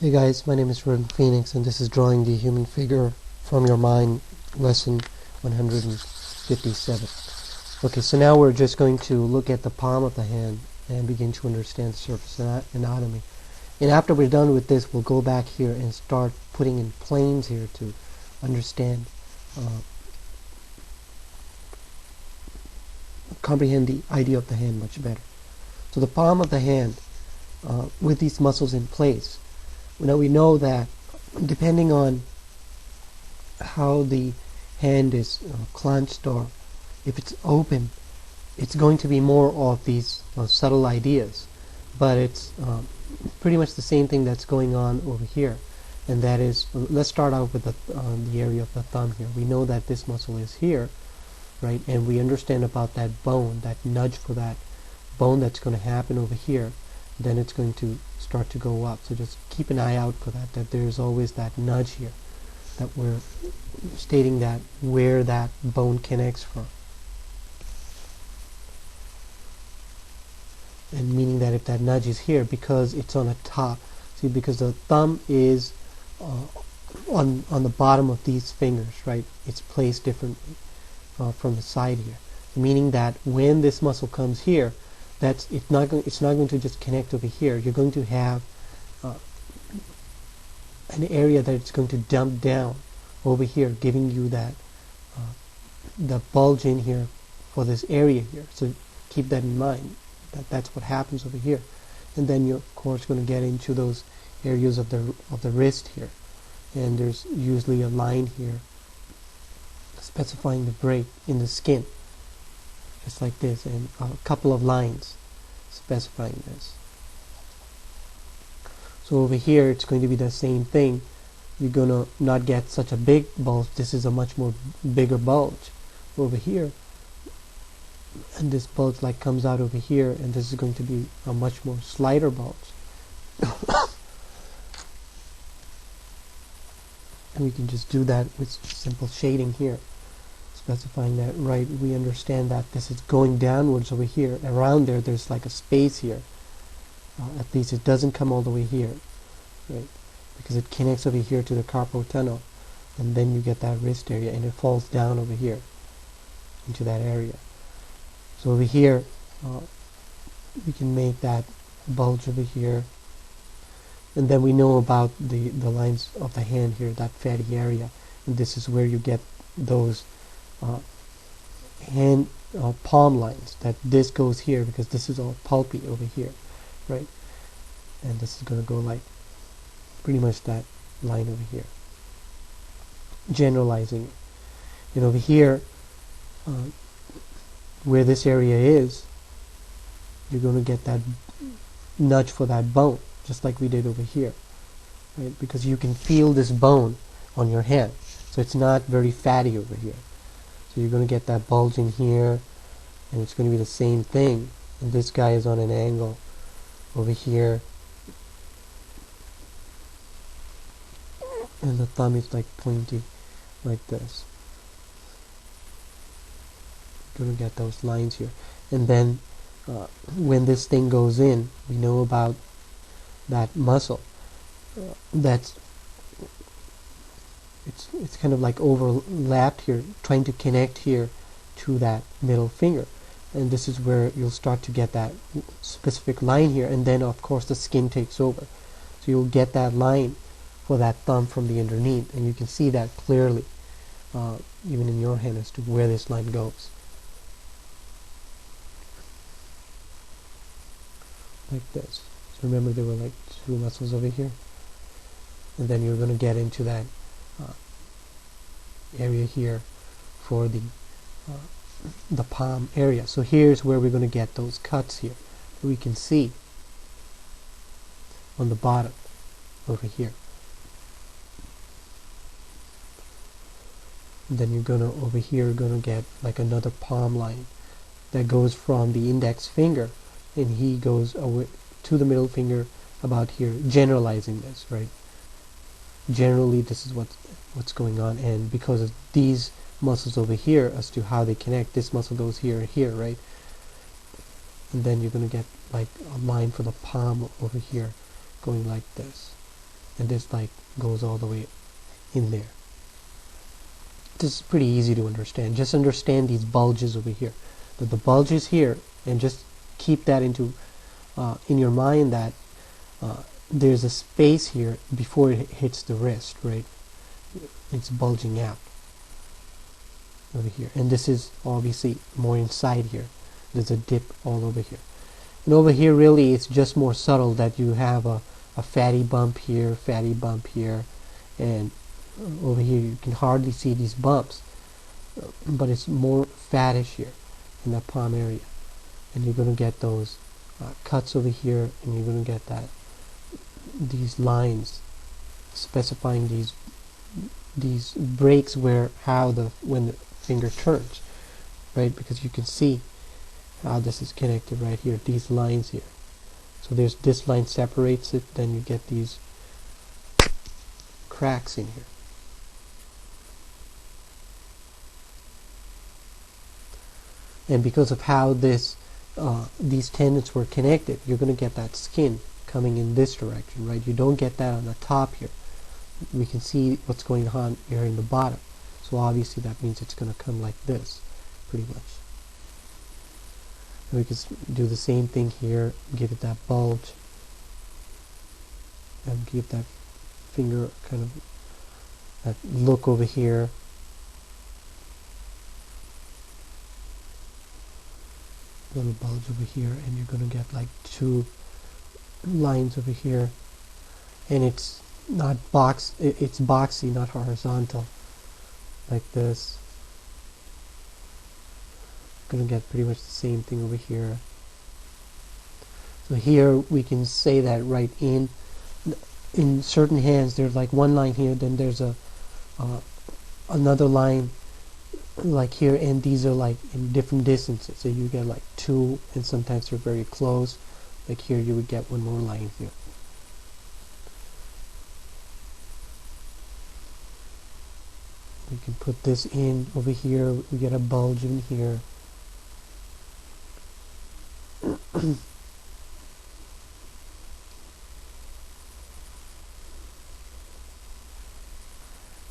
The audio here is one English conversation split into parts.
Hey guys, my name is Ron Phoenix and this is Drawing the Human Figure from Your Mind, lesson 157. Okay, so now we're just going to look at the palm of the hand and begin to understand the surface anatomy. And after we're done with this, we'll go back here and start putting in planes here to understand, comprehend the idea of the hand much better. So the palm of the hand, with these muscles in place, now we know that depending on how the hand is clenched, or if it's open, it's going to be more of these subtle ideas, but it's pretty much the same thing that's going on over here. And that is, let's start out with the area of the thumb here. We know that this muscle is here, right? And we understand about that bone, that nudge for that bone that's going to happen over here. Then it's going to start to go up. So just keep an eye out for that there's always that nudge here, that we're stating that where that bone connects from. And meaning that if that nudge is here, because it's on a top, see, because the thumb is on the bottom of these fingers, right? It's placed differently from the side here, meaning that when this muscle comes here, it's not going to just connect over here. You're going to have an area that it's going to dump down over here, giving you that the bulge in here for this area here. So keep that in mind. That's what happens over here. And then you're of course going to get into those areas of the wrist here. And there's usually a line here specifying the break in the skin, just like this, and a couple of lines specifying this. So over here it's going to be the same thing. You're going to not get such a big bulge. This is a much more bigger bulge over here, and this bulge like comes out over here, and this is going to be a much more slighter bulge. And we can just do that with simple shading here, specifying that, right, we understand that this is going downwards over here. Around there's like a space here. At least it doesn't come all the way here, right, because it connects over here to the carpal tunnel, and then you get that wrist area, and it falls down over here into that area. So over here we can make that bulge over here, and then we know about the lines of the hand here, that fatty area, and this is where you get those hand palm lines, that this goes here because this is all pulpy over here, right? And this is going to go like pretty much that line over here, generalizing it. And over here where this area is, you're going to get that nudge for that bone, just like we did over here, right? Because you can feel this bone on your hand, so it's not very fatty over here. So you're going to get that bulge in here, and it's going to be the same thing. And this guy is on an angle over here, and the thumb is like pointy like this. You're going to get those lines here. And then when this thing goes in, we know about that muscle that's it's kind of like overlapped here, trying to connect here to that middle finger, and this is where you'll start to get that specific line here, and then of course the skin takes over, so you'll get that line for that thumb from the underneath, and you can see that clearly even in your hand as to where this line goes, like this. So remember, there were like two muscles over here, and then you're going to get into that area here for the palm area. So here's where we're going to get those cuts here that we can see on the bottom over here. And then you're going to, over here, going to get like another palm line that goes from the index finger, and he goes away to the middle finger about here, generalizing this, right? Generally this is what's going on, and because of these muscles over here as to how they connect, this muscle goes here and here, right? And then you're going to get like a line for the palm over here going like this. and this like goes all the way in there. This is pretty easy to understand. Just understand these bulges over here. The bulge is here, and just keep that into in your mind that there's a space here before it hits the wrist, right? It's bulging out over here, and this is obviously more inside here. There's a dip all over here, and over here really it's just more subtle that you have a fatty bump here, and over here you can hardly see these bumps, but it's more fattish here in that palm area, and you're going to get those cuts over here, and you're going to get these lines specifying these breaks when the finger turns, right? Because you can see how this is connected right here, these lines here. So there's this line separates it, then you get these cracks in here. And because of how these tendons were connected, you're going to get that skin coming in this direction, right? You don't get that on the top here. We can see what's going on here in the bottom. So obviously that means it's going to come like this, pretty much. And we can do the same thing here, give it that bulge, and give that finger kind of that look over here. Little bulge over here, and you're going to get like two lines over here, and it's not it's boxy, not horizontal, like this. Going to get pretty much the same thing over here. So here we can say that right in certain hands there's like one line here, then there's another line like here, and these are like in different distances, so you get like two, and sometimes they're very close. Like here you would get one more line here. We can put this in over here, we get a bulge in here.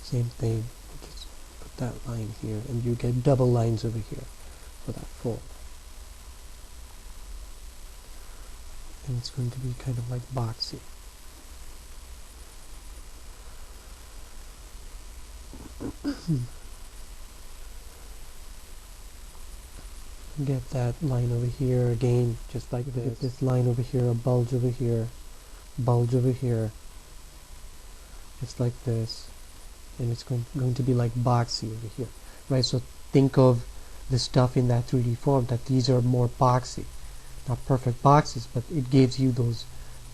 Same thing, just put that line here, and you get double lines over here for that fold. And it's going to be kind of like boxy. Get that line over here again, just like this. Get this line over here, a bulge over here, just like this, and it's going to be like boxy over here, right? So think of the stuff in that 3D form, that these are more boxy, not perfect boxes, but it gives you those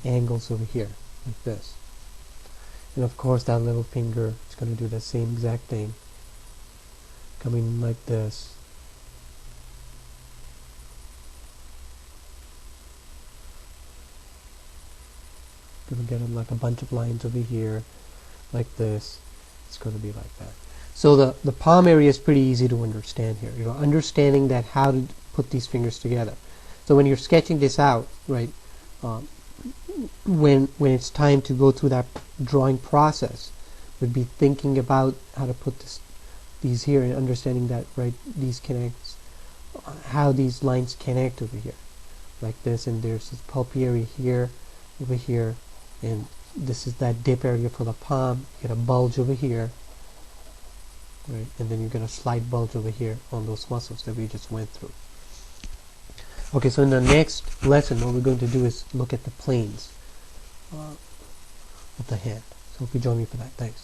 angles over here, like this. And of course that little finger is going to do the same exact thing, coming in like this. Going to get like a bunch of lines over here, like this. It's going to be like that. So the palm area is pretty easy to understand here. You know, understanding that how to put these fingers together. So when you're sketching this out, right, when it's time to go through that drawing process, would be thinking about how to put these here, and understanding that, right, these connects, how these lines connect over here, like this, and there's this pulpy area here, over here, and this is that dip area for the palm. You get a bulge over here, right, and then you get a slight bulge over here on those muscles that we just went through. Okay, so in the next lesson, what we're going to do is look at the planes of the hand. So hope you join me for that. Thanks.